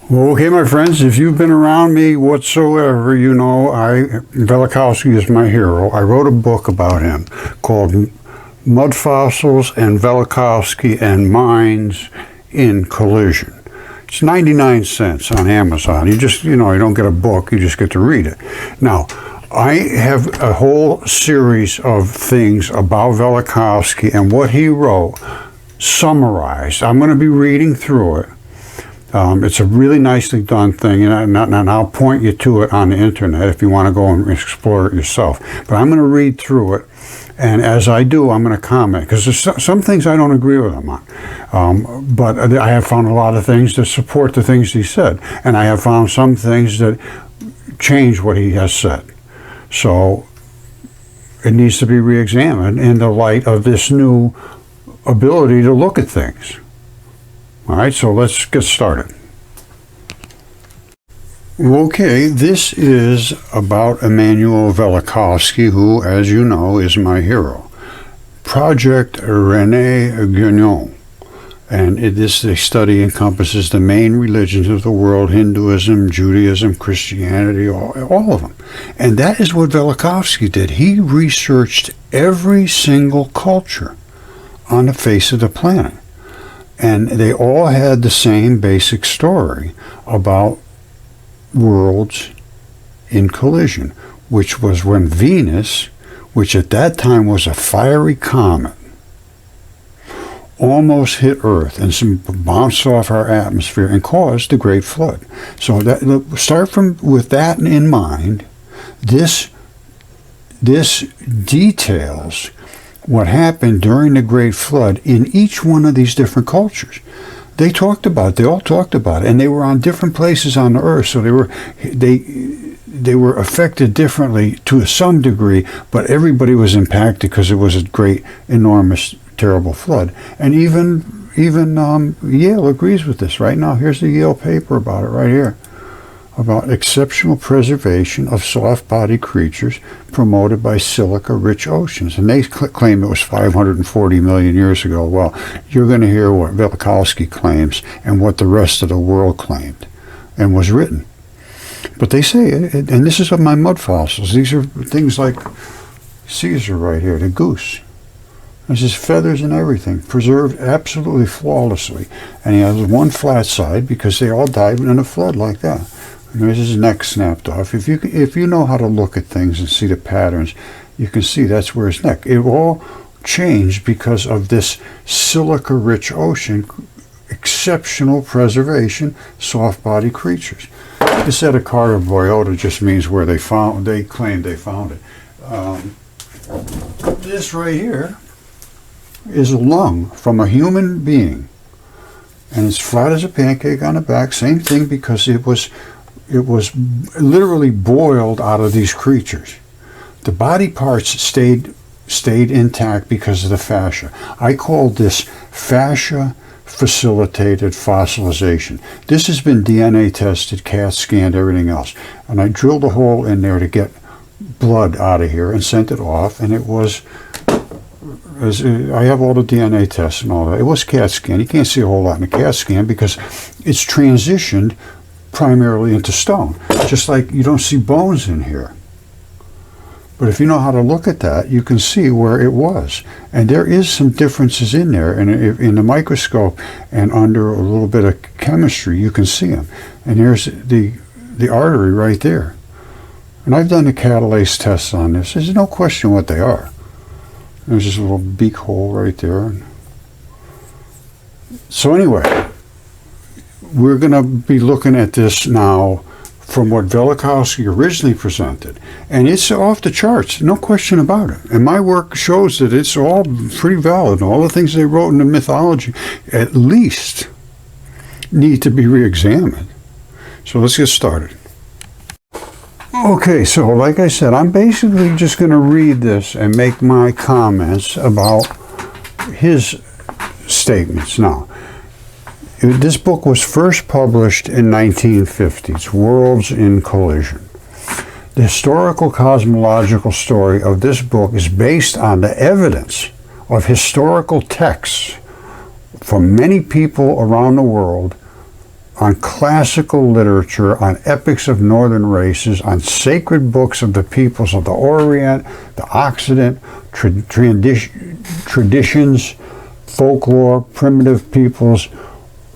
Okay, my friends, if you've been around me whatsoever, you know Velikovsky is my hero. I wrote a book about him called Mudfossils and Velikovsky and Minds in Collision. It's 99 cents on Amazon. You don't get a book, you just get to read it. Now, I have a whole series of things about Velikovsky and what he wrote summarized. I'm going to be reading through it. It's a really nicely done thing, and I'll point you to it on the internet if you want to go and explore it yourself. But I'm going to read through it, and as I do, I'm going to comment, because there's some things I don't agree with him on. But I have found a lot of things that support the things he said, and I have found some things that change what he has said. So it needs to be re-examined in the light of this new ability to look at things. All right, so let's get started. Okay, this is about Immanuel Velikovsky, who, as you know, is my hero. Project René Guénon. And this study encompasses the main religions of the world: Hinduism, Judaism, Christianity, all of them. And that is what Velikovsky did. He researched every single culture on the face of the planet. And they all had the same basic story about worlds in collision, which was when Venus, which at that time was a fiery comet, almost hit Earth and bounced off our atmosphere and caused the Great Flood. So start with that in mind. This details what happened during the Great Flood in each one of these different cultures. They all talked about it, and they were on different places on the Earth, so they were affected differently to some degree, but everybody was impacted because it was a great, enormous, terrible flood. And even Yale agrees with this. Right now, here's the Yale paper about it right here, about exceptional preservation of soft-bodied creatures promoted by silica-rich oceans. And they claim it was 540 million years ago. Well, you're going to hear what Velikovsky claims and what the rest of the world claimed and was written. But they say, and this is of my mud fossils, these are things like Caesar right here, the goose. There's his feathers and everything, preserved absolutely flawlessly. And he has one flat side because they all died in a flood like that. And there's his neck snapped off. If you know how to look at things and see the patterns, you can see that's where his neck. It all changed because of this silica-rich ocean, exceptional preservation, soft-bodied creatures. This Ediacara Biota just means where they claim they found it. This right here is a lung from a human being, and it's flat as a pancake on the back. Same thing, because it was literally boiled out of these creatures. The body parts stayed intact because of the fascia. I call this fascia-facilitated fossilization. This has been DNA tested, CAT scanned, everything else. And I drilled a hole in there to get blood out of here and sent it off, and it was, I have all the DNA tests and all that. It was CAT scan. You can't see a whole lot in a CAT scan because it's transitioned primarily into stone, just like you don't see bones in here. But if you know how to look at that, you can see where it was. And there is some differences in there, and in the microscope and under a little bit of chemistry, you can see them. And there's the artery right there. And I've done the catalase tests on this. There's no question what they are. There's this little beak hole right there. So anyway, we're going to be looking at this now from what Velikovsky originally presented. And it's off the charts, no question about it. And my work shows that it's all pretty valid. All the things they wrote in the mythology at least need to be re-examined. So let's get started. Okay, so like I said, I'm basically just going to read this and make my comments about his statements. Now, this book was first published in 1950s, Worlds in Collision. The historical cosmological story of this book is based on the evidence of historical texts from many people around the world on classical literature, on epics of northern races, on sacred books of the peoples of the Orient, the Occident, traditions, folklore, primitive peoples,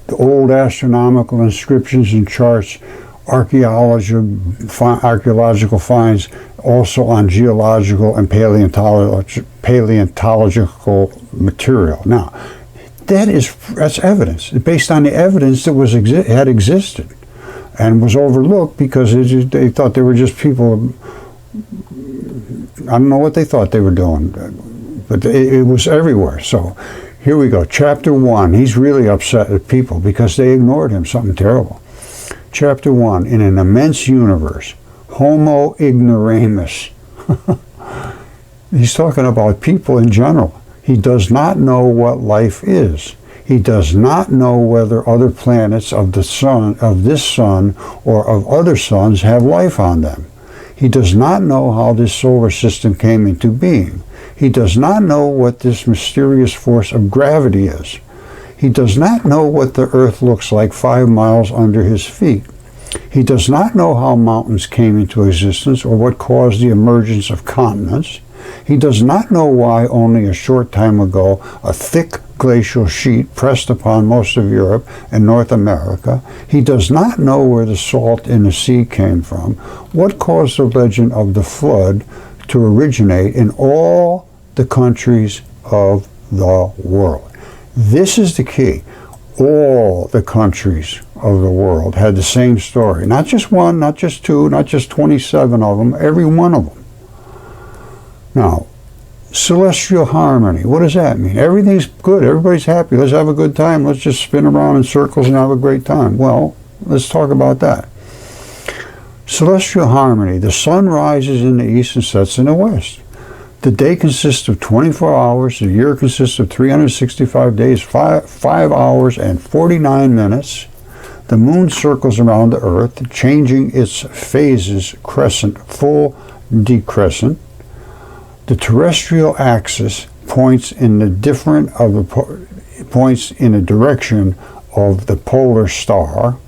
the old astronomical inscriptions and charts, archaeological finds, also on geological and paleontological material. Now, that's evidence based on the evidence that had existed and was overlooked because they thought they were just people. I don't know what they thought they were doing, but it was everywhere. So here we go. Chapter 1. He's really upset at people because they ignored him. Something terrible. Chapter 1. In an immense universe, Homo ignoramus. He's talking about people in general. He does not know what life is. He does not know whether other planets of the sun, of this sun, or of other suns have life on them. He does not know how this solar system came into being. He does not know what this mysterious force of gravity is. He does not know what the Earth looks like 5 miles under his feet. He does not know how mountains came into existence or what caused the emergence of continents. He does not know why only a short time ago a thick glacial sheet pressed upon most of Europe and North America. He does not know where the salt in the sea came from, what caused the legend of the flood to originate in all the countries of the world. This is the key. All the countries of the world had the same story. Not just one, not just two, not just 27 of them, every one of them. Now, celestial harmony, what does that mean? Everything's good, everybody's happy, let's have a good time, let's just spin around in circles and have a great time. Well, let's talk about that. Celestial harmony, the sun rises in the east and sets in the west. The day consists of 24 hours, the year consists of 365 days, 5 hours and 49 minutes. The moon circles around the earth, changing its phases, crescent, full, decrescent. The terrestrial axis points in the direction of the polar star.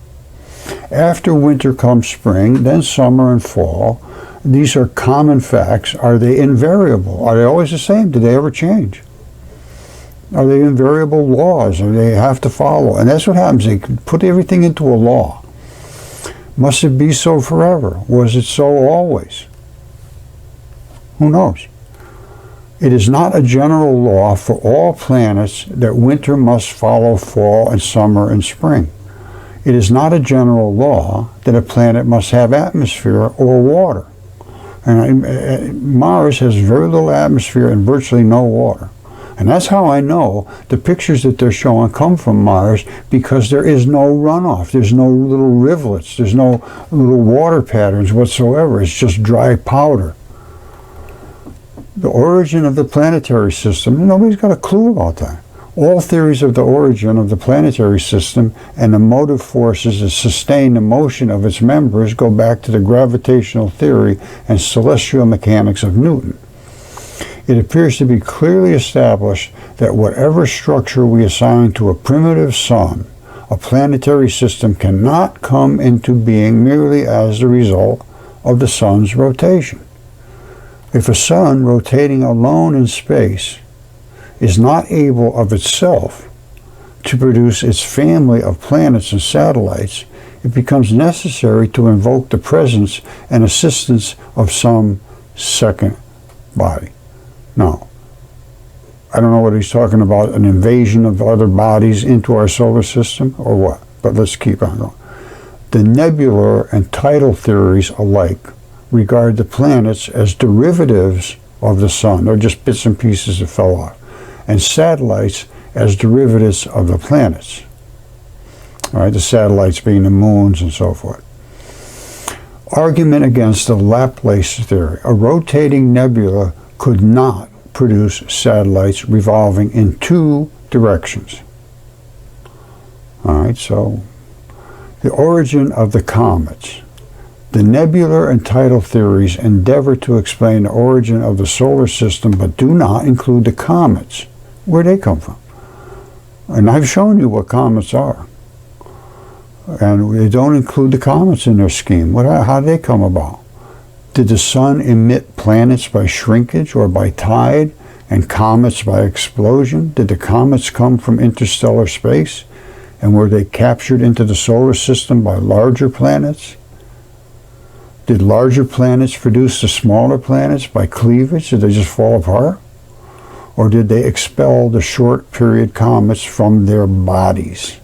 After winter comes spring, then summer and fall. These are common facts. Are they invariable? Are they always the same? Do they ever change? Are they invariable laws? Or they have to follow? And that's what happens. They put everything into a law. Must it be so forever? Was it so always? Who knows? It is not a general law for all planets that winter must follow fall and summer and spring. It is not a general law that a planet must have atmosphere or water. And Mars has very little atmosphere and virtually no water. And that's how I know the pictures that they're showing come from Mars, because there is no runoff. There's no little rivulets. There's no little water patterns whatsoever. It's just dry powder. The origin of the planetary system, nobody's got a clue about that. All theories of the origin of the planetary system and the motive forces that sustain the motion of its members go back to the gravitational theory and celestial mechanics of Newton. It appears to be clearly established that whatever structure we assign to a primitive sun, a planetary system cannot come into being merely as the result of the sun's rotation. If a sun rotating alone in space is not able of itself to produce its family of planets and satellites, it becomes necessary to invoke the presence and assistance of some second body. Now, I don't know what he's talking about, an invasion of other bodies into our solar system or what, but let's keep on going. The nebular and tidal theories alike regard the planets as derivatives of the sun, or just bits and pieces that fell off, and satellites as derivatives of the planets. All right, the satellites being the moons and so forth. Argument against the Laplace theory. A rotating nebula could not produce satellites revolving in two directions. All right, so the origin of the comets. The nebular and tidal theories endeavor to explain the origin of the solar system, but do not include the comets. Where they come from? And I've shown you what comets are. And they don't include the comets in their scheme. How did they come about? Did the sun emit planets by shrinkage or by tide, and comets by explosion? Did the comets come from interstellar space? And were they captured into the solar system by larger planets? Did larger planets produce the smaller planets by cleavage? Did they just fall apart? Or did they expel the short period comets from their bodies?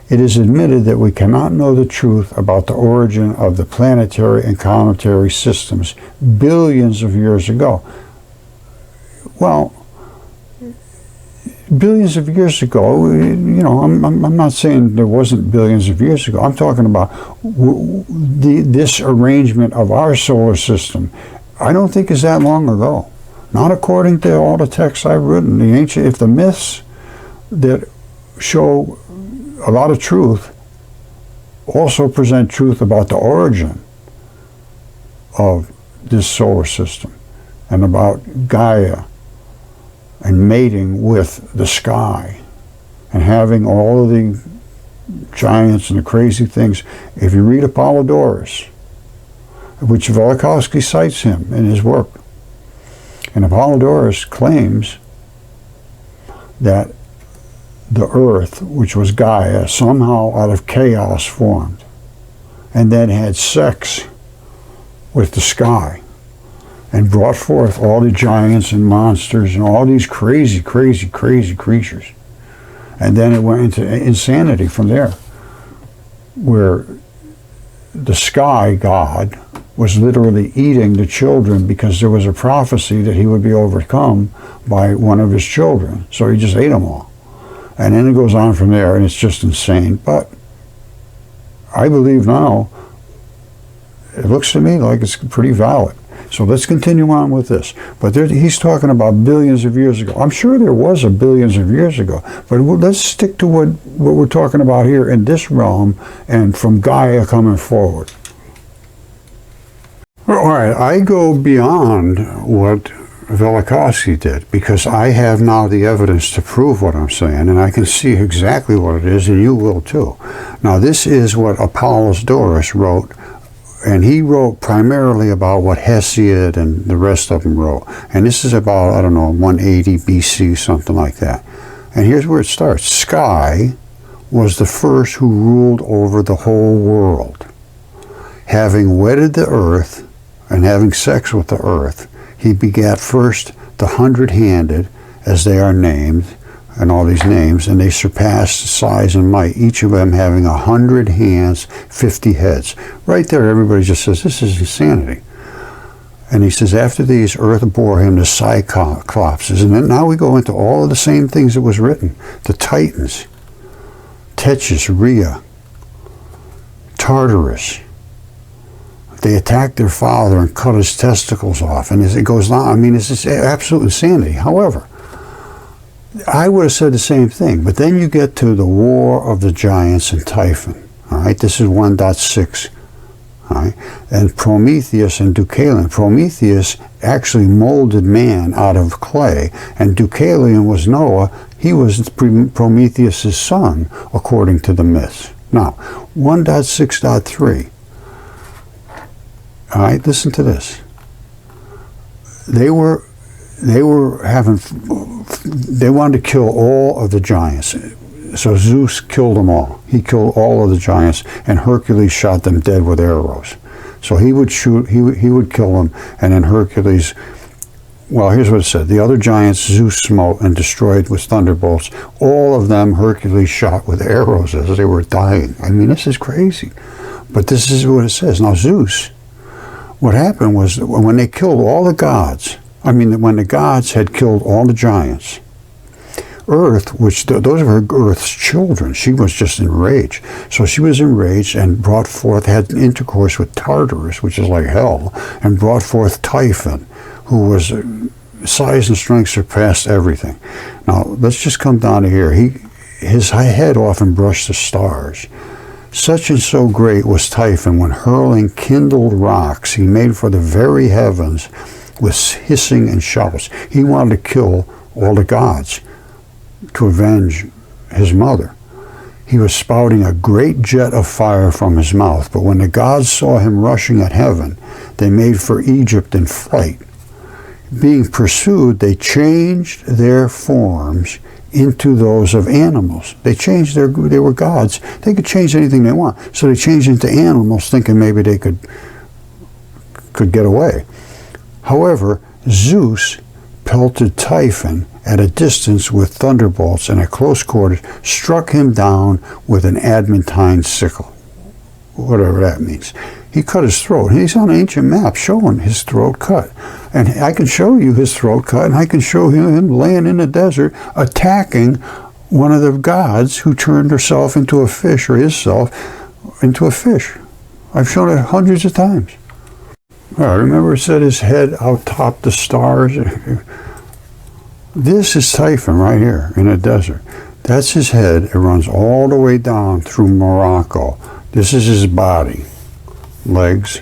It is admitted that we cannot know the truth about the origin of the planetary and cometary systems billions of years ago. Well, billions of years ago, I'm not saying there wasn't billions of years ago. I'm talking about this arrangement of our solar system. I don't think is that long ago. Not according to all the texts I've written. If the myths that show a lot of truth also present truth about the origin of this solar system and about Gaia and mating with the sky and having all of the giants and the crazy things. If you read Apollodorus, which Velikovsky cites him in his work, and Apollodorus claims that the earth, which was Gaia, somehow out of chaos formed and then had sex with the sky and brought forth all the giants and monsters and all these crazy, crazy, crazy creatures. And then it went into insanity from there, where the sky god was literally eating the children because there was a prophecy that he would be overcome by one of his children. So he just ate them all. And then it goes on from there, and it's just insane. But I believe now, it looks to me like it's pretty valid. So let's continue on with this. But he's talking about billions of years ago. I'm sure there was a billions of years ago, but let's stick to what we're talking about here in this realm and from Gaia coming forward. All right, I go beyond what Velikovsky did, because I have now the evidence to prove what I'm saying, and I can see exactly what it is, and you will too. Now, this is what Apollodorus wrote, and he wrote primarily about what Hesiod and the rest of them wrote. And this is about, 180 BC, something like that. And here's where it starts. Sky was the first who ruled over the whole world. Having wedded the earth and having sex with the earth, he begat first the 100-handed, as they are named, and all these names, and they surpassed size and might, each of them having 100 hands, 50 heads. Right there, everybody just says, this is insanity. And he says, after these, earth bore him the Cyclopses. And then now we go into all of the same things that was written. The Titans, Techus, Rhea, Tartarus. They attacked their father and cut his testicles off. And as it goes on, I mean, it's just absolute insanity. However, I would have said the same thing. But then you get to the War of the Giants and Typhon. All right, this is 1.6. All right, and Prometheus and Deucalion. Prometheus actually molded man out of clay, and Deucalion was Noah. He was Prometheus' son, according to the myths. Now, 1.6.3. All right, listen to this. They wanted to kill all of the giants. So Zeus killed them all. He killed all of the giants, and Hercules shot them dead with arrows. So he would shoot, he would kill them, and then Hercules, well, here's what it said. The other giants Zeus smote and destroyed with thunderbolts. All of them Hercules shot with arrows as they were dying. I mean, this is crazy. But this is what it says. Now Zeus, what happened was that when they killed all the gods, when the gods had killed all the giants, Earth, which those are Earth's children, she was just enraged. So she was enraged and brought forth, had intercourse with Tartarus, which is like hell, and brought forth Typhon, who was size and strength surpassed everything. Now let's just come down to here. His head often brushed the stars. Such and so great was Typhon, when hurling kindled rocks, he made for the very heavens with hissing and shouts. He wanted to kill all the gods to avenge his mother. he was spouting a great jet of fire from his mouth. But when the gods saw him rushing at heaven, they made for Egypt in flight. Being pursued, they changed their forms into those of animals. They were gods. They could change anything they want. So they changed into animals, thinking maybe they could get away. However, Zeus pelted Typhon at a distance with thunderbolts, and at close quarters struck him down with an adamantine sickle, whatever that means. He cut his throat. He's on ancient maps showing his throat cut. And I can show you his throat cut, and I can show him laying in the desert attacking one of the gods who turned herself into a fish, or himself into a fish. I've shown it hundreds of times. Remember it said his head outtopped the stars? This is Typhon right here in the desert. That's his head. It runs all the way down through Morocco. This is his body. Legs.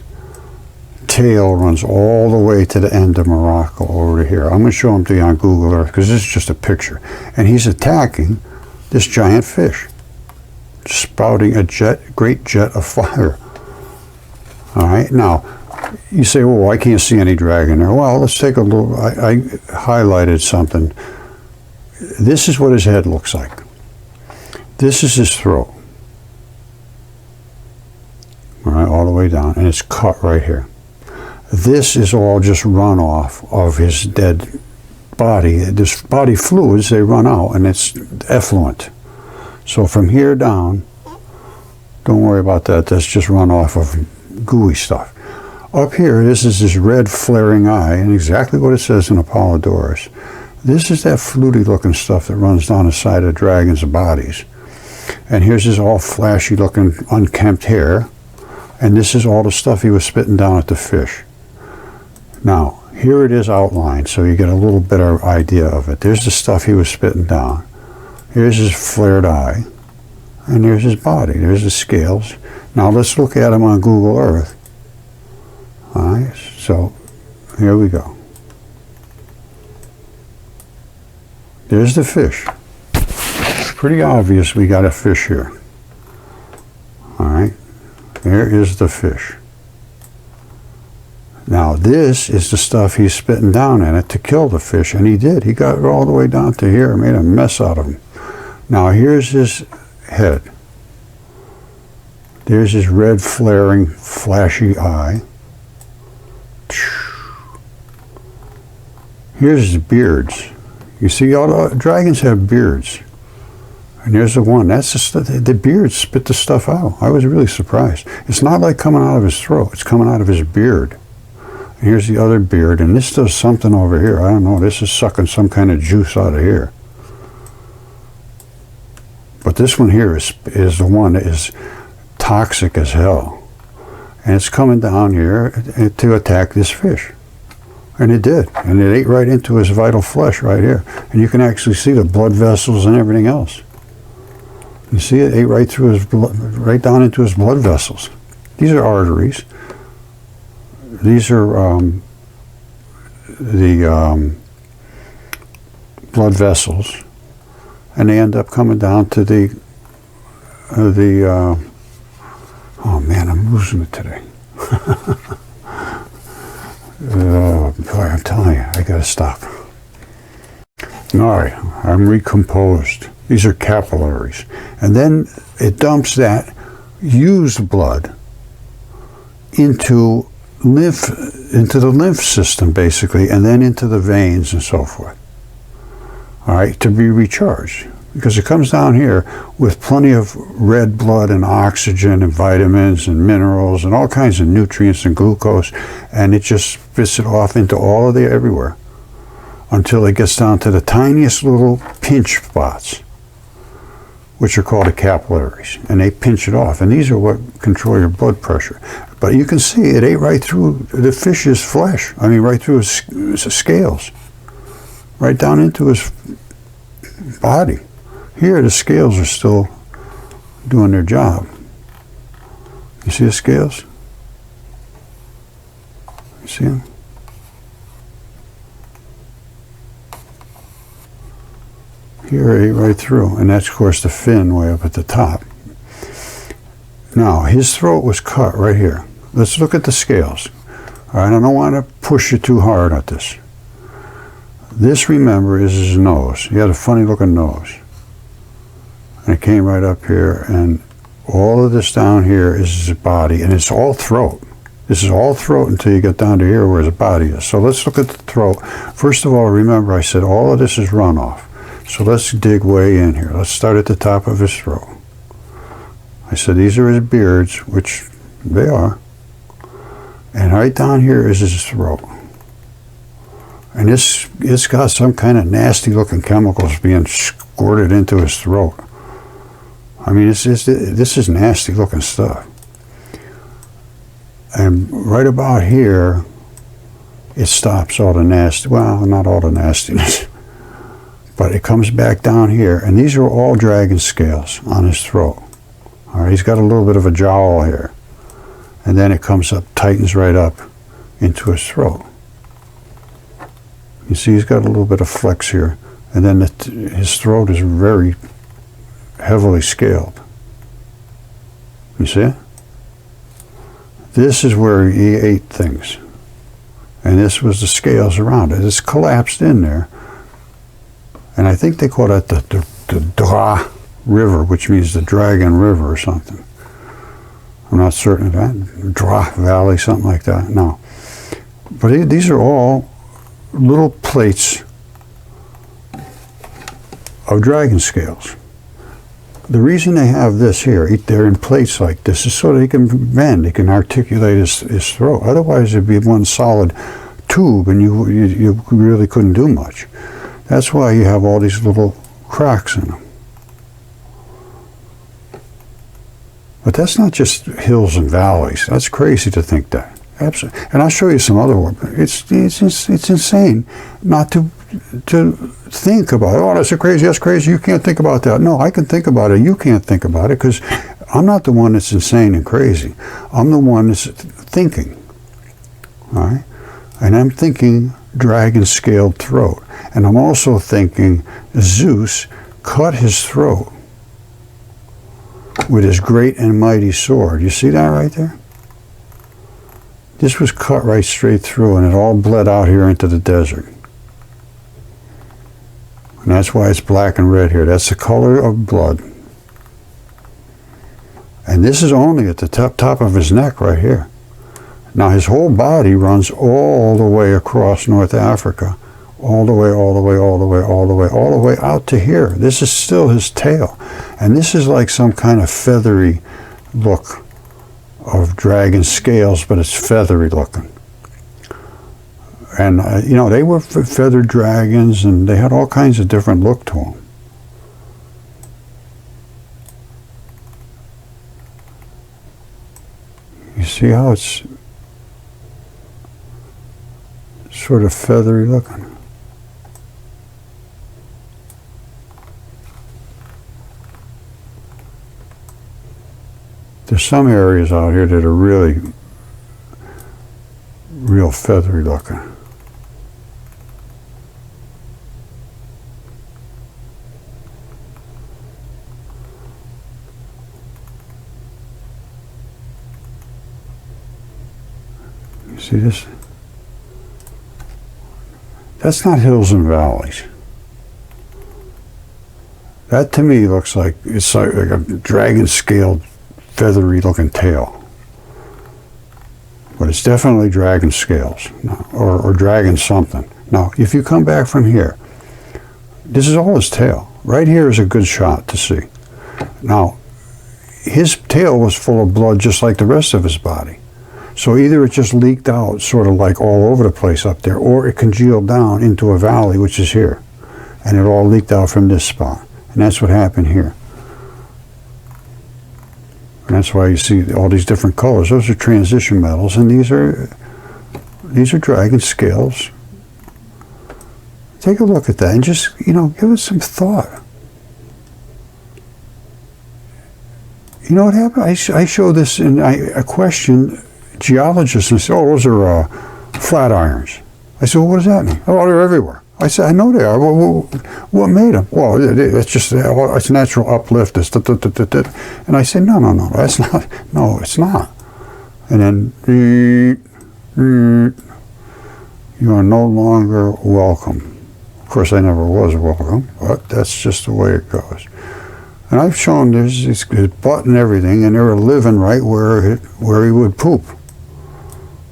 Tail runs all the way to the end of Morocco over here. I'm going to show them to you on Google Earth because this is just a picture. And he's attacking this giant fish, spouting a great jet of fire. All right, now, you say, well, I can't see any dragon there. Well, let's take a look. I highlighted something. This is what his head looks like. This is his throat. All right, all the way down, and it's cut right here. This is all just runoff of his dead body. This body fluids, they run out, and it's effluent. So from here down, don't worry about that. That's just runoff of gooey stuff. Up here, this is his red flaring eye, and exactly what it says in Apollodorus. This is that fluty looking stuff that runs down the side of dragons' bodies. And here's his all flashy looking unkempt hair. And this is all the stuff he was spitting down at the fish. Now, here it is outlined, so you get a little better idea of it. There's the stuff he was spitting down. Here's his flared eye. And there's his body. There's the scales. Now let's look at him on Google Earth. All right, so here we go. There's the fish. It's pretty obvious we got a fish here. All right, there is the fish. Now this is the stuff he's spitting down in it to kill the fish, and he did. He got it all the way down to here and made a mess out of him. Now here's his head. There's his red flaring flashy eye. Here's his beards. You see, all the dragons have beards. And there's the one. That's the beards spit the stuff out. I was really surprised. It's not like coming out of his throat. It's coming out of his beard. And here's the other beard. And this does something over here. I don't know. This is sucking some kind of juice out of here. But this one here is the one that is toxic as hell. And it's coming down here to attack this fish. And it did. And it ate right into his vital flesh right here. And you can actually see the blood vessels and everything else. You see it ate right through his blood, right down into his blood vessels. These are arteries. These are the blood vessels. And they end up coming down to the oh man, I'm losing it today. Boy, I'm telling you, I gotta stop. All right, I'm recomposed. These are capillaries. And then it dumps that used blood into the lymph system, basically, and then into the veins and so forth. All right, to be recharged. Because it comes down here with plenty of red blood and oxygen and vitamins and minerals and all kinds of nutrients and glucose, and it just spits it off into all of the everywhere until it gets down to the tiniest little pinch spots, which are called the capillaries, and they pinch it off. And these are what control your blood pressure. But you can see it ate right through the fish's flesh. I mean, right through his scales, right down into his body. Here, the scales are still doing their job. You see the scales? You see them? Here, ate right through. And that's, of course, the fin way up at the top. Now, his throat was cut right here. Let's look at the scales. All right, I don't want to push you too hard at this. This, remember, is his nose. He had a funny looking nose. And it came right up here, and all of this down here is his body, and it's all throat. This is all throat until you get down to here where his body is. So let's look at the throat. First of all, remember I said all of this is runoff. So let's dig way in here. Let's start at the top of his throat. I said these are his beards, which they are. And right down here is his throat. And it's got some kind of nasty looking chemicals being squirted into his throat. I mean, this is nasty looking stuff. And right about here, it stops all the nasty, well, not all the nastiness, but it comes back down here. And these are all dragon scales on his throat. All right, he's got a little bit of a jowl here. And then it comes up, tightens right up into his throat. You see, he's got a little bit of flex here. And then his throat is very heavily scaled. You see it? This is where he ate things. And this was the scales around it. It's collapsed in there. And I think they call that the Dra River, which means the Dragon River or something. I'm not certain of that. Dra Valley, something like that. No. But these are all little plates of dragon scales. The reason they have this here, they're in plates like this, is so that he can bend, he can articulate his throat. Otherwise it'd be one solid tube and you really couldn't do much. That's why you have all these little cracks in them. But that's not just hills and valleys. That's crazy to think that. Absolutely. And I'll show you some other work. It's insane not to think about it. Oh, that's crazy, you can't think about that. No, I can think about it, you can't think about it, because I'm not the one that's insane and crazy. I'm the one that's thinking. All right? And I'm thinking dragon scaled throat. And I'm also thinking Zeus cut his throat with his great and mighty sword. You see that right there? This was cut right straight through, and it all bled out here into the desert. And that's why it's black and red here. That's the color of blood. And this is only at the top of his neck right here. Now his whole body runs all the way across North Africa, all the way out to here. This is still his tail. And this is like some kind of feathery look of dragon scales, but it's feathery looking. And, you know, they were feathered dragons, and they had all kinds of different look to them. You see how it's sort of feathery looking? There's some areas out here that are really real feathery looking. You see this? That's not hills and valleys. That to me looks like it's like a dragon scaled feathery looking tail. But it's definitely dragon scales, or dragon something. Now, if you come back from here, this is all his tail. Right here is a good shot to see. Now, his tail was full of blood just like the rest of his body. So either it just leaked out sort of like all over the place up there, or it congealed down into a valley, which is here. And it all leaked out from this spot. And that's what happened here. And that's why you see all these different colors. Those are transition metals, and these are dragon scales. Take a look at that and just, you know, give it some thought. You know what happened? I showed this, and I questioned geologists and said, oh, those are flat irons. I said, well, what does that mean? Oh, they're everywhere. I said, I know they are. Well, what made them? Well, it's just, it's natural uplift. It's and I said, no, that's not. No, it's not. And then, you are no longer welcome. Of course, I never was welcome, but that's just the way it goes. And I've shown there's his butt and everything, and they were living right where he would poop.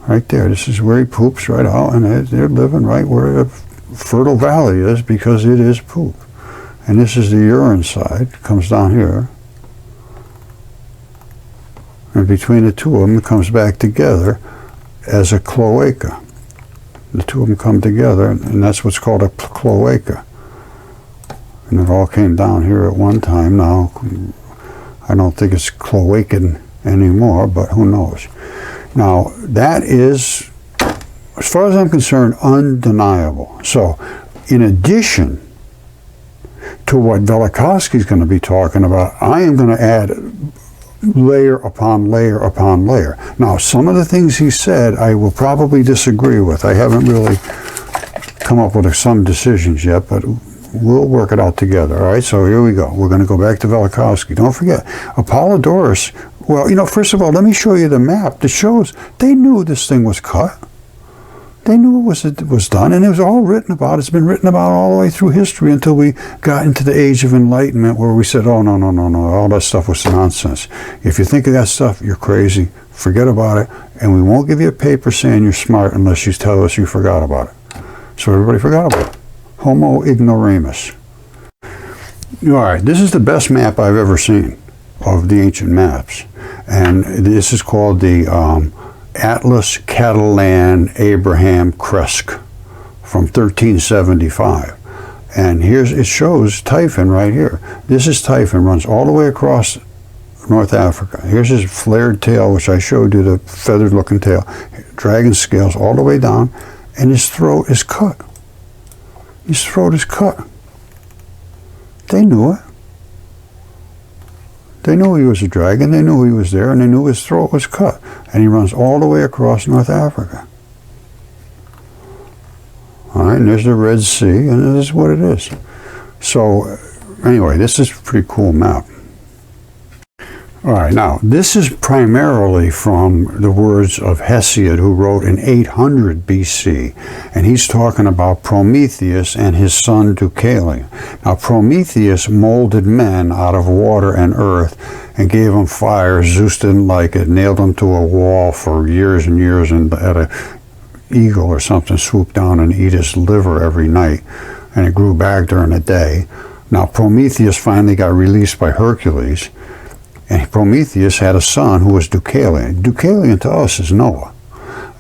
Right there. This is where he poops right out, and they're living right where the fertile valley is, because it is poop. And this is the urine side. It comes down here. And between the two of them, it comes back together as a cloaca. The two of them come together, and that's what's called a cloaca. And it all came down here at one time. Now, I don't think it's cloacan anymore, but who knows. Now, that is, as far as I'm concerned, undeniable. So, in addition to what Velikovsky is going to be talking about, I am going to add layer upon layer upon layer. Now, some of the things he said I will probably disagree with. I haven't really come up with some decisions yet, but we'll work it out together. All right, so here we go. We're going to go back to Velikovsky. Don't forget, Apollodorus, well, first of all, let me show you the map that shows they knew this thing was cut. They knew it was done, and it was all written about. It's been written about all the way through history until we got into the Age of Enlightenment, where we said, oh, no, all that stuff was nonsense. If you think of that stuff, you're crazy. Forget about it, and we won't give you a paper saying you're smart unless you tell us you forgot about it. So everybody forgot about it. Homo ignoramus. All right, this is the best map I've ever seen of the ancient maps, and this is called the Atlas Catalan Abraham Cresque from 1375. And it shows Typhon right here. This is Typhon, runs all the way across North Africa. Here's his flared tail, which I showed you, the feathered looking tail. Dragon scales all the way down, and his throat is cut. His throat is cut. They knew it. They knew he was a dragon, they knew he was there, and they knew his throat was cut. And he runs all the way across North Africa. All right, and there's the Red Sea, and this is what it is. So, anyway, this is a pretty cool map. All right, now, this is primarily from the words of Hesiod, who wrote in 800 BC, and he's talking about Prometheus and his son Deucalion. Now, Prometheus molded men out of water and earth and gave them fire. Zeus didn't like it, nailed them to a wall for years and years, and had an eagle or something swoop down and eat his liver every night, and it grew back during the day. Now, Prometheus finally got released by Hercules, and Prometheus had a son who was Deucalion. Deucalion to us is Noah.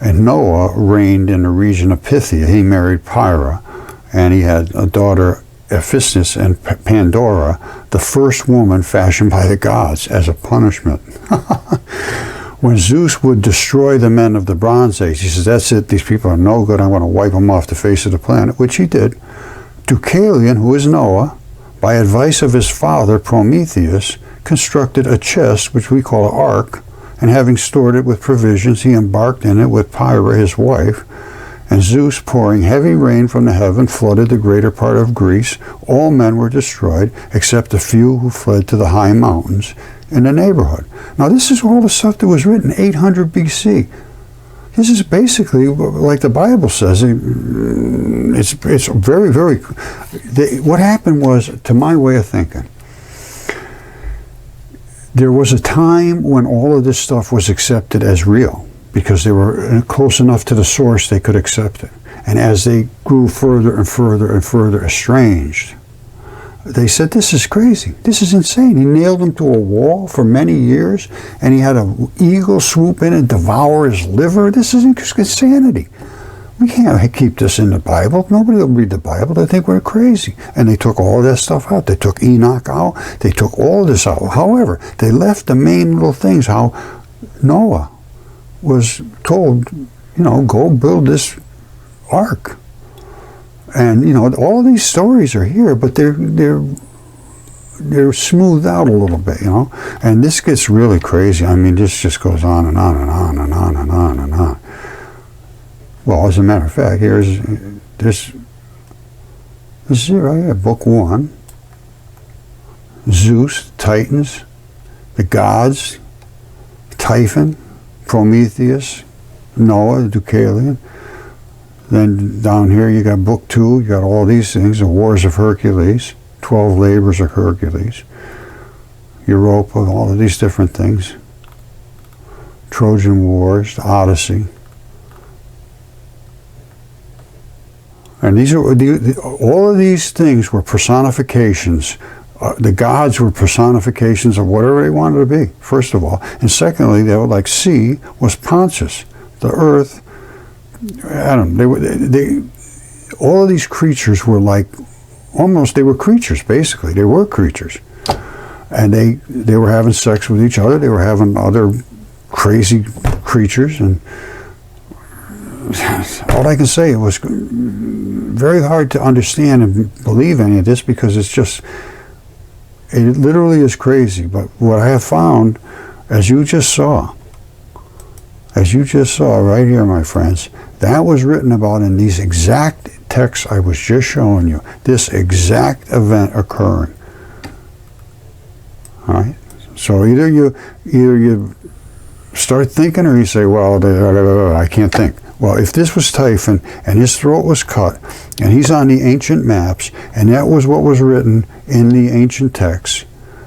And Noah reigned in the region of Pythia. He married Pyrrha, and he had a daughter, Ephistis, and Pandora, the first woman fashioned by the gods as a punishment. When Zeus would destroy the men of the Bronze Age, he says, that's it, these people are no good, I'm going to wipe them off the face of the planet, which he did. Deucalion, who is Noah, by advice of his father, Prometheus, constructed a chest, which we call an ark, and having stored it with provisions, he embarked in it with Pyrrha, his wife, and Zeus, pouring heavy rain from the heaven, flooded the greater part of Greece. All men were destroyed, except a few who fled to the high mountains in the neighborhood. Now, this is all the stuff that was written 800 BC. This is basically, like the Bible says, it's very, very... What happened was, to my way of thinking, there was a time when all of this stuff was accepted as real, because they were close enough to the source they could accept it. And as they grew further and further and further estranged, they said, this is crazy. This is insane. He nailed him to a wall for many years, and he had an eagle swoop in and devour his liver. This is insanity. We can't keep this in the Bible. Nobody will read the Bible. They think we're crazy. And they took all that stuff out. They took Enoch out. They took all this out. However, they left the main little things, how Noah was told, go build this ark. And, all of these stories are here, but they're smoothed out a little bit, And this gets really crazy. I mean, this just goes on and on and on and on and on and on. Well, as a matter of fact, here's this. This is it right here, Book 1. Zeus, Titans, the gods, Typhon, Prometheus, Noah, the Deucalion. Then down here you got Book 2, you got all these things, the Wars of Hercules, 12 Labors of Hercules, Europa, all of these different things. Trojan Wars, the Odyssey. And these are all of these things were personifications. The gods were personifications of whatever they wanted to be, first of all. And secondly, they were like sea was Pontius, the earth, Adam. All of these creatures were like, almost, they were creatures, basically. They were creatures. And they were having sex with each other. They were having other crazy creatures. And all I can say, it was very hard to understand and believe any of this, because it's just, it literally is crazy. But what I have found, as you just saw right here, my friends, that was written about in these exact texts I was just showing you. This exact event occurring. All right. So either you start thinking, or you say, well, I can't think. Well, if this was Typhon and his throat was cut, and he's on the ancient maps, and that was what was written in the ancient texts,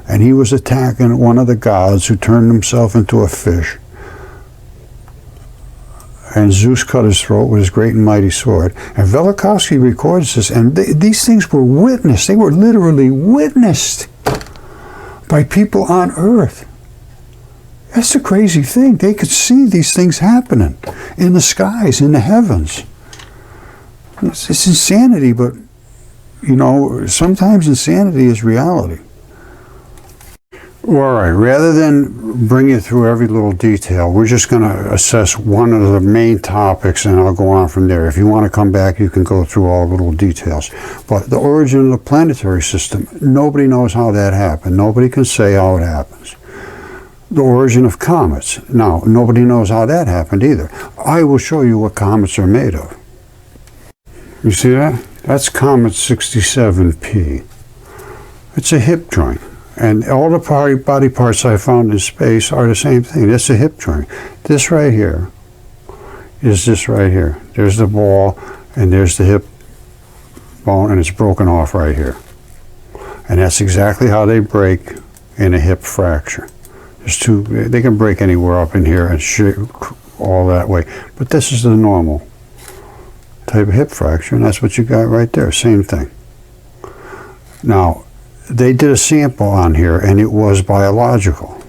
and he was attacking one of the gods who turned himself into a fish, and Zeus cut his throat with his great and mighty sword. And Velikovsky records this, and these things were witnessed. They were literally witnessed by people on Earth. That's a crazy thing. They could see these things happening in the skies, in the heavens. It's insanity, but, you know, sometimes insanity is reality. All right, rather than bring you through every little detail, we're just going to assess one of the main topics, and I'll go on from there. If you want to come back, you can go through all the little details. But the origin of the planetary system, nobody knows how that happened. Nobody can say how it happens. The origin of comets, now, nobody knows how that happened either. I will show you what comets are made of. You see that? That's Comet 67P. It's a hip joint. And all the body parts I found in space are the same thing. It's a hip joint. This right here is this right here. There's the ball, and there's the hip bone, and it's broken off right here. And that's exactly how they break in a hip fracture. There's two, they can break anywhere up in here and all that way. But this is the normal type of hip fracture, and that's what you got right there. Same thing. Now, they did a sample on here, and it was biological.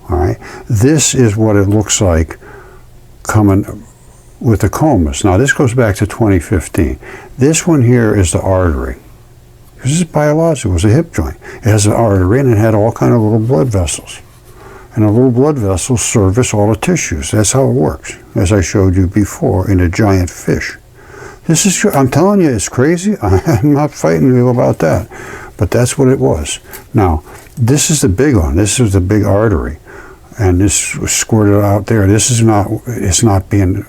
All right, this is what it looks like coming with the comas. Now, this goes back to 2015. This one here is the artery. This is biological. It was a hip joint. It has an artery, and it had all kind of little blood vessels. And the little blood vessels service all the tissues. That's how it works, as I showed you before in a giant fish. This is, I'm telling you, it's crazy. I'm not fighting you about that. But that's what it was. Now, this is the big one. This is the big artery. And this was squirted out there. This is not, it's not being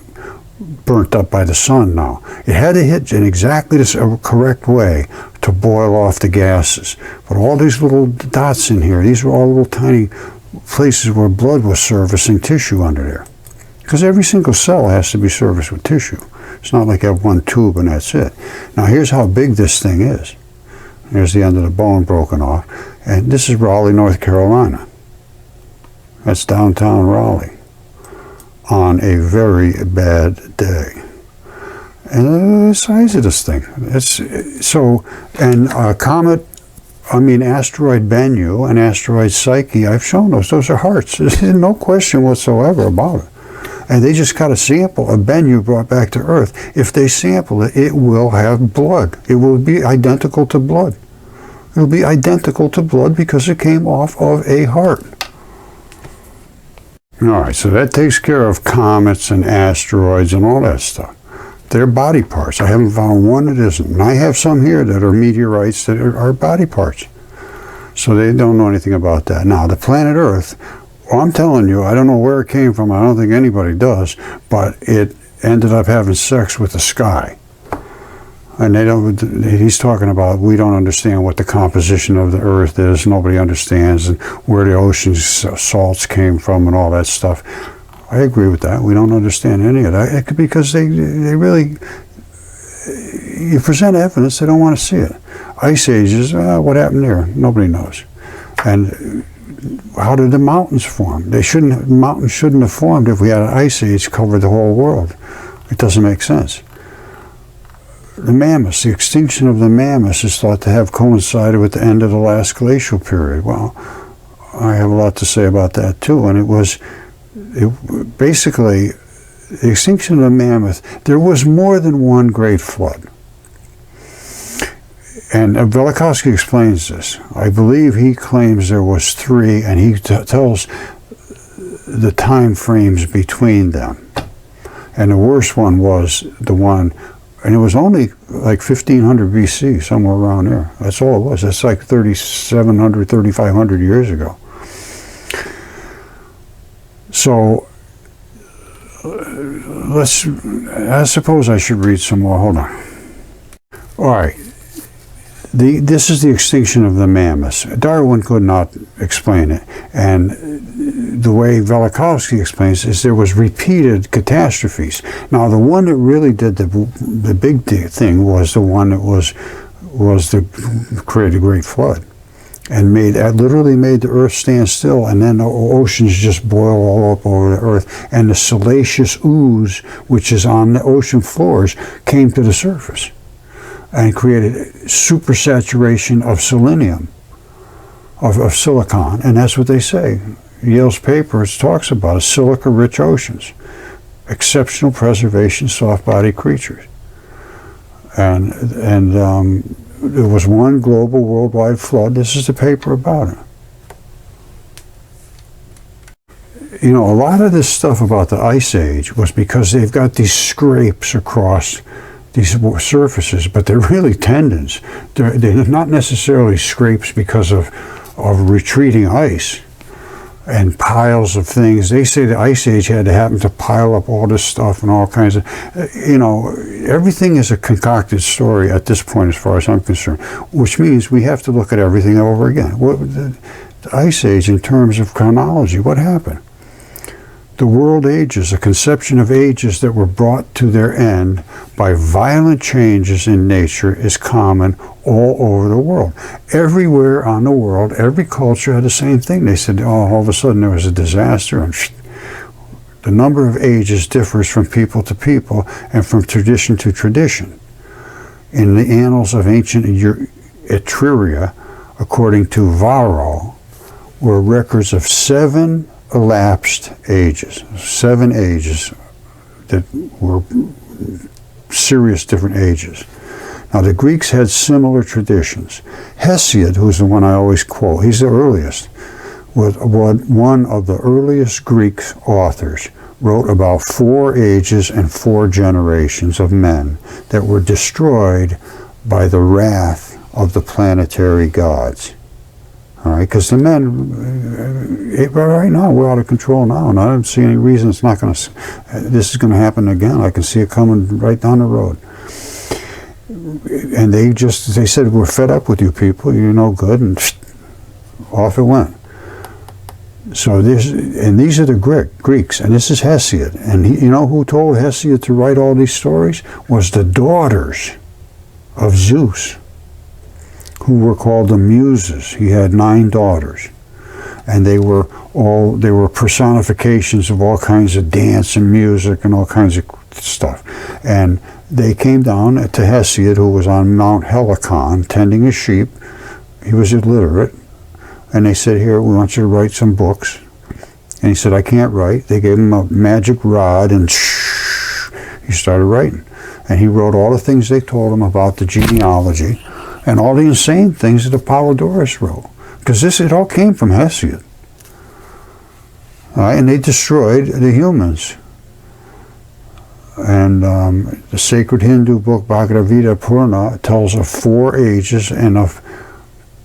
burnt up by the sun now. It had to hit in exactly the correct way to boil off the gases. But all these little dots in here, these are all little tiny places where blood was servicing tissue under there. Because every single cell has to be serviced with tissue. It's not like you have one tube and that's it. Now here's how big this thing is. Here's the end of the bone broken off. And this is Raleigh, North Carolina. That's downtown Raleigh on a very bad day. And the size of this thing. It's so, and asteroid Bennu and asteroid Psyche, I've shown those. Those are hearts. There's no question whatsoever about it. And they just got a sample of Bennu brought back to Earth. If they sample it, it will have blood. It will be identical to blood. It will be identical to blood because it came off of a heart. All right, so that takes care of comets and asteroids and all that stuff. They're body parts. I haven't found one that isn't. And I have some here that are meteorites that are body parts. So they don't know anything about that. Now, the planet Earth, well, I'm telling you, I don't know where it came from. I don't think anybody does. But it ended up having sex with the sky. And they don't. He's talking about we don't understand what the composition of the Earth is. Nobody understands, and where the ocean's salts came from, and all that stuff. I agree with that. We don't understand any of that because they really. You present evidence, they don't want to see it. Ice ages. What happened there? Nobody knows. And how did the mountains form? Mountains shouldn't have formed if we had an ice age covered the whole world. It doesn't make sense. The mammoths, the extinction of the mammoths is thought to have coincided with the end of the last glacial period. Well, I have a lot to say about that too. And basically, the extinction of the mammoth, there was more than one great flood. And Velikovsky explains this. I believe he claims there was 3, and he tells the time frames between them. And the worst one was the one, and it was only like 1500 BC, somewhere around there. That's all it was. That's like 3,700, 3,500 years ago. So, I suppose I should read some more. Hold on. All right. This is the extinction of the mammoths. Darwin could not explain it. And the way Velikovsky explains it is there was repeated catastrophes. Now, the one that really did the big thing was the one that created a great flood. And literally made the earth stand still, and then the oceans just boil all up over the earth, and the salacious ooze, which is on the ocean floors, came to the surface and created supersaturation of selenium, of silicon, and that's what they say. Yale's paper talks about silica-rich oceans, exceptional preservation, soft-bodied creatures, and there was one global worldwide flood. This is the paper about it. You know, a lot of this stuff about the Ice Age was because they've got these scrapes across these surfaces, but they're really tendons. They're not necessarily scrapes because of retreating ice and piles of things. They say the Ice Age had to happen to pile up all this stuff and all kinds of, everything is a concocted story at this point as far as I'm concerned, which means we have to look at everything over again. The Ice Age in terms of chronology, what happened? The world ages, a conception of ages that were brought to their end by violent changes in nature, is common all over the world. Everywhere on the world, every culture had the same thing. They said, all of a sudden there was a disaster, and the number of ages differs from people to people and from tradition to tradition. In the annals of ancient Etruria, according to Varro, were records of 7 elapsed ages, 7 ages that were serious different ages. Now the Greeks had similar traditions. Hesiod, who's the one I always quote, he's the earliest, was one of the earliest Greek authors, wrote about 4 ages and 4 generations of men that were destroyed by the wrath of the planetary gods. All right, because the men, right now, we're out of control now, and I don't see any reason it's not going to, this is going to happen again. I can see it coming right down the road. And they said, we're fed up with you people, you're no good, and off it went. So these are the Greeks, and this is Hesiod. And you know who told Hesiod to write all these stories? Was the daughters of Zeus, who were called the Muses. He had 9 daughters, and they were personifications of all kinds of dance and music and all kinds of stuff. And they came down to Hesiod, who was on Mount Helicon tending his sheep. He was illiterate, and they said, here, we want you to write some books. And he said, I can't write. They gave him a magic rod, and he started writing. And he wrote all the things they told him about the genealogy and all the insane things that Apollodorus wrote. Because it all came from Hesiod. And they destroyed the humans. And the sacred Hindu book Bhagavad Gita Purana tells of 4 ages and of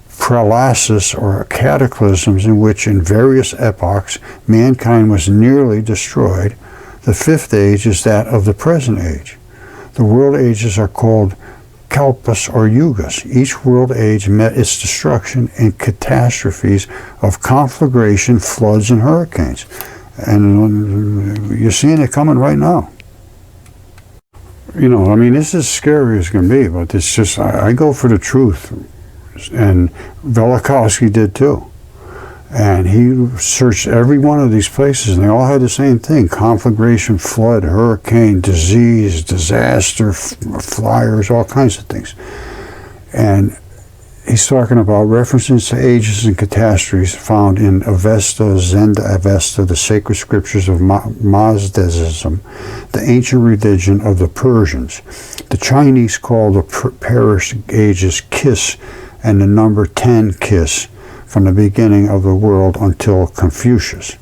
pralasis or cataclysms in which in various epochs mankind was nearly destroyed. The 5th age is that of the present age. The world ages are called kalpas or yugas. Each world age met its destruction in catastrophes of conflagration, floods, and hurricanes. And you're seeing it coming right now. You know, I mean, this is scary as can be, but it's just, I go for the truth. And Velikovsky did too. And he searched every one of these places, and they all had the same thing: conflagration, flood, hurricane, disease, disaster, fires, all kinds of things. And he's talking about references to ages and catastrophes found in Avesta, Zenda Avesta, the sacred scriptures of Mazdaism, the ancient religion of the Persians. The Chinese call the papyrus ages Kis, and the number 10 Kis, from the beginning of the world until Confucius.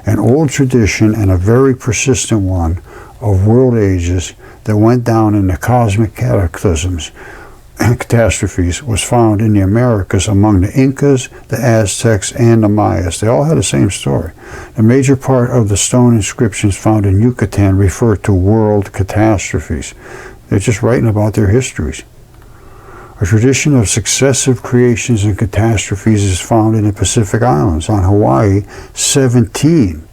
An old tradition, and a very persistent one, of world ages that went down in the cosmic cataclysms and catastrophes was found in the Americas among the Incas, the Aztecs, and the Mayas. They all had the same story. The major part of the stone inscriptions found in Yucatan refer to world catastrophes. They're just writing about their histories. A tradition of successive creations and catastrophes is found in the Pacific Islands. On Hawaii, 17.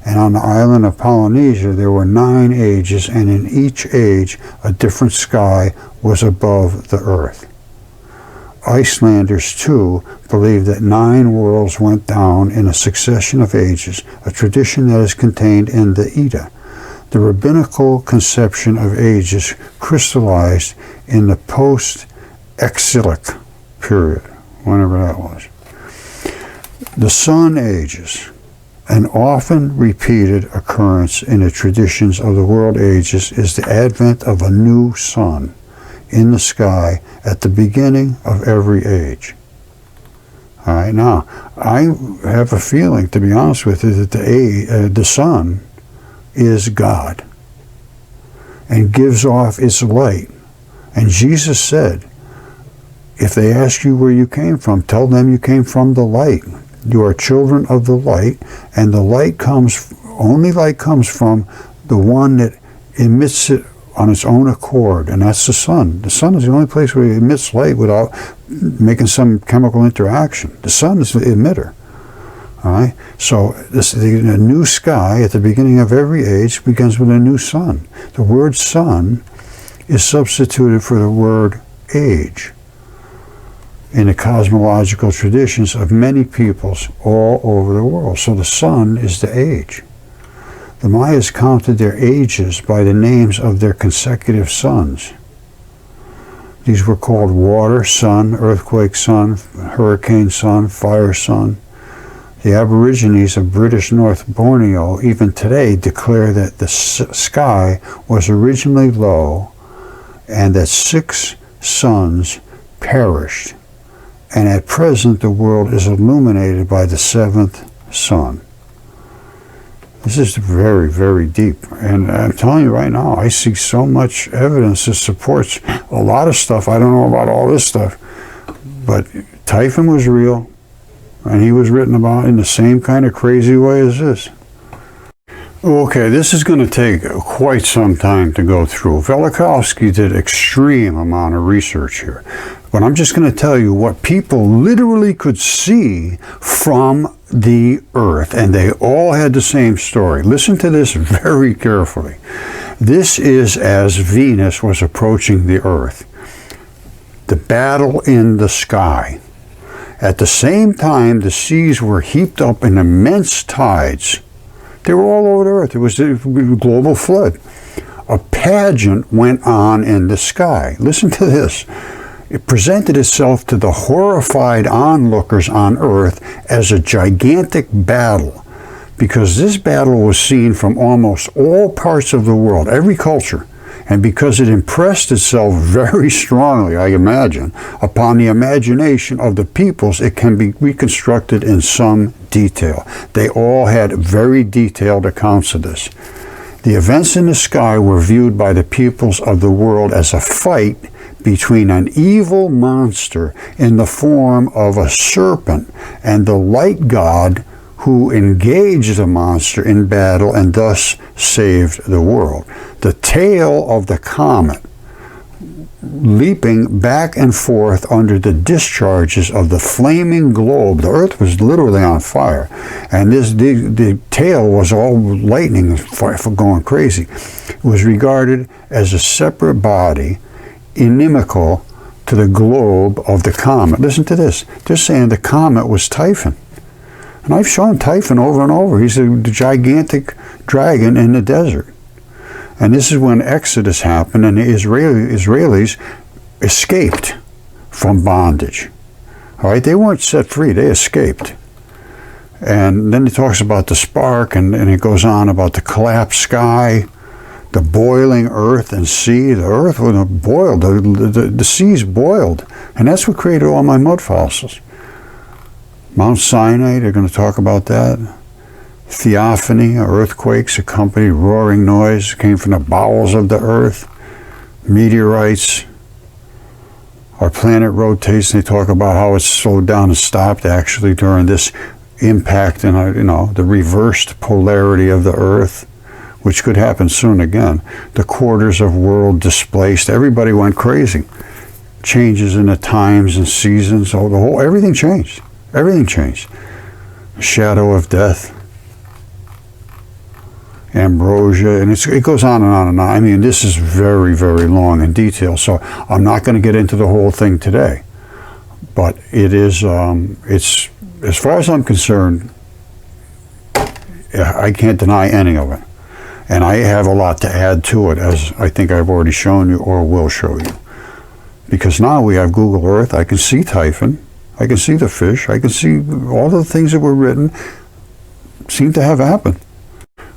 And on the island of Polynesia, there were 9 ages, and in each age, a different sky was above the earth. Icelanders, too, believe that 9 worlds went down in a succession of ages, a tradition that is contained in the Edda. The rabbinical conception of ages crystallized in the post-exilic period, whenever that was. The sun ages, an often repeated occurrence in the traditions of the world ages, is the advent of a new sun in the sky at the beginning of every age. All right, now, I have a feeling, to be honest with you, that the sun is God and gives off its light. And Jesus said, if they ask you where you came from, tell them you came from the light. You are children of the light, and the light comes, only light comes from the one that emits it on its own accord, and that's the sun. The sun is the only place where it emits light without making some chemical interaction. The sun is the emitter. All right? So the new sky at the beginning of every age begins with a new sun. The word sun is substituted for the word age in the cosmological traditions of many peoples all over the world. So the sun is the age. The Mayas counted their ages by the names of their consecutive suns. These were called water sun, earthquake sun, hurricane sun, fire sun. The Aborigines of British North Borneo even today declare that the sky was originally low and that 6 suns perished. And at present, the world is illuminated by the 7th sun. This is very, very deep. And I'm telling you right now, I see so much evidence that supports a lot of stuff. I don't know about all this stuff. But Typhon was real, and he was written about in the same kind of crazy way as this. Okay, this is going to take quite some time to go through. Velikovsky did extreme amount of research here. But I'm just going to tell you what people literally could see from the earth, and they all had the same story. Listen to this very carefully. This is as Venus was approaching the earth. The battle in the sky. At the same time, the seas were heaped up in immense tides. They were all over the earth. It was a global flood. A pageant went on in the sky. Listen to this. It presented itself to the horrified onlookers on Earth as a gigantic battle, because this battle was seen from almost all parts of the world, every culture, and because it impressed itself very strongly, I imagine, upon the imagination of the peoples, it can be reconstructed in some detail. They all had very detailed accounts of this. The events in the sky were viewed by the peoples of the world as a fight between an evil monster in the form of a serpent and the light god who engaged the monster in battle and thus saved the world. The tail of the comet leaping back and forth under the discharges of the flaming globe. The Earth was literally on fire, and the tail was all lightning going crazy. It was regarded as a separate body, inimical to the globe of the comet. Listen to this. They're saying the comet was Typhon. And I've shown Typhon over and over. He's a gigantic dragon in the desert. And this is when Exodus happened, and the Israelis escaped from bondage. All right, they weren't set free, they escaped. And then it talks about the spark, and it goes on about the collapsed sky, the boiling earth and sea. The earth was boiled, the seas boiled, and that's what created all my mud fossils. Mount Sinai, they're going to talk about that. Theophany, earthquakes accompanied roaring noise, came from the bowels of the earth. Meteorites. Our planet rotates, and they talk about how it's slowed down and stopped actually during this impact and the reversed polarity of the earth, which could happen soon again. The quarters of world displaced. Everybody went crazy. Changes in the times and seasons. So everything changed. Everything changed. Shadow of death. Ambrosia, and it goes on and on and on. I mean, this is very, very long in detail, so I'm not going to get into the whole thing today. But it is, it's, as far as I'm concerned, I can't deny any of it. And I have a lot to add to it, as I think I've already shown you or will show you. Because now we have Google Earth, I can see Typhon, I can see the fish, I can see all the things that were written seem to have happened.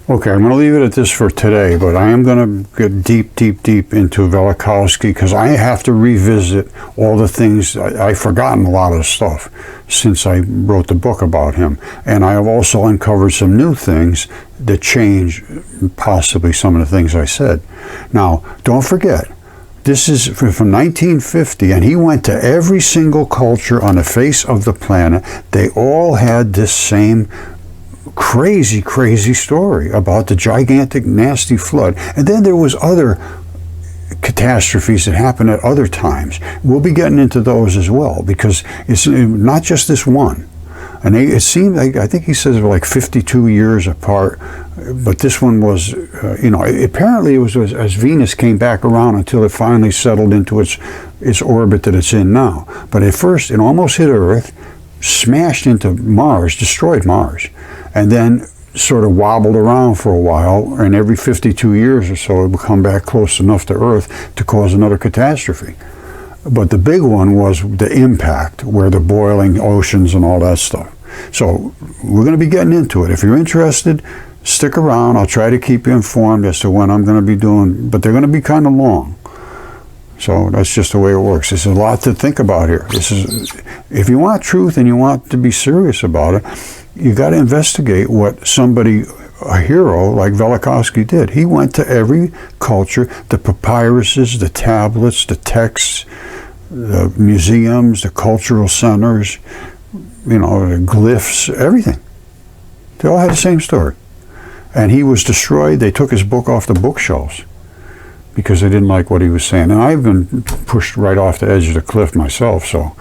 Okay, I'm going to leave it at this for today, but I am going to get deep, deep, deep into Velikovsky because I have to revisit all the things. I've forgotten a lot of stuff since I wrote the book about him. And I have also uncovered some new things that change possibly some of the things I said. Now, don't forget, this is from 1950, and he went to every single culture on the face of the planet. They all had this same crazy, crazy story about the gigantic, nasty flood. And then there was other catastrophes that happened at other times. We'll be getting into those as well, because it's not just this one. And it seemed like, I think he says like 52 years apart, but this one was, apparently it was as Venus came back around until it finally settled into its orbit that it's in now. But at first, it almost hit Earth, smashed into Mars, destroyed Mars, and then sort of wobbled around for a while, and every 52 years or so it would come back close enough to Earth to cause another catastrophe. But the big one was the impact, where the boiling oceans and all that stuff. So we're going to be getting into it. If you're interested, stick around. I'll try to keep you informed as to when I'm going to be doing, but they're going to be kind of long. So that's just the way it works. There's a lot to think about here. If you want truth and you want to be serious about it, you got to investigate what somebody, a hero like Velikovsky, did. He went to every culture, the papyruses, the tablets, the texts, the museums, the cultural centers, the glyphs, everything. They all had the same story. And he was destroyed. They took his book off the bookshelves because they didn't like what he was saying. And I've been pushed right off the edge of the cliff myself, so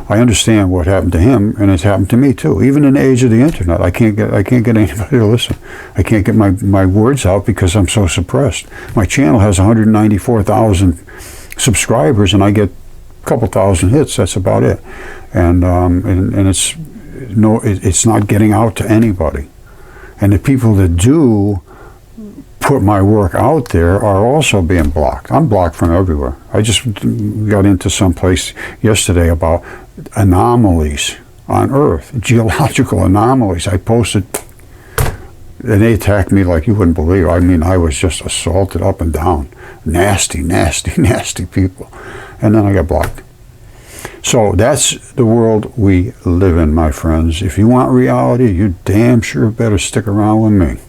I understand what happened to him, and it's happened to me too. Even in the age of the internet, I can't get anybody to listen. I can't get my words out because I'm so suppressed. My channel has 194,000 subscribers, and I get a couple thousand hits. That's about it. And it's not getting out to anybody. And the people that do put my work out there are also being blocked. I'm blocked from everywhere. I just got into some place yesterday about anomalies on Earth, geological anomalies. I posted, and they attacked me like you wouldn't believe. I mean, I was just assaulted up and down. Nasty, nasty, nasty people. And then I got blocked. So that's the world we live in, my friends. If you want reality, you damn sure better stick around with me.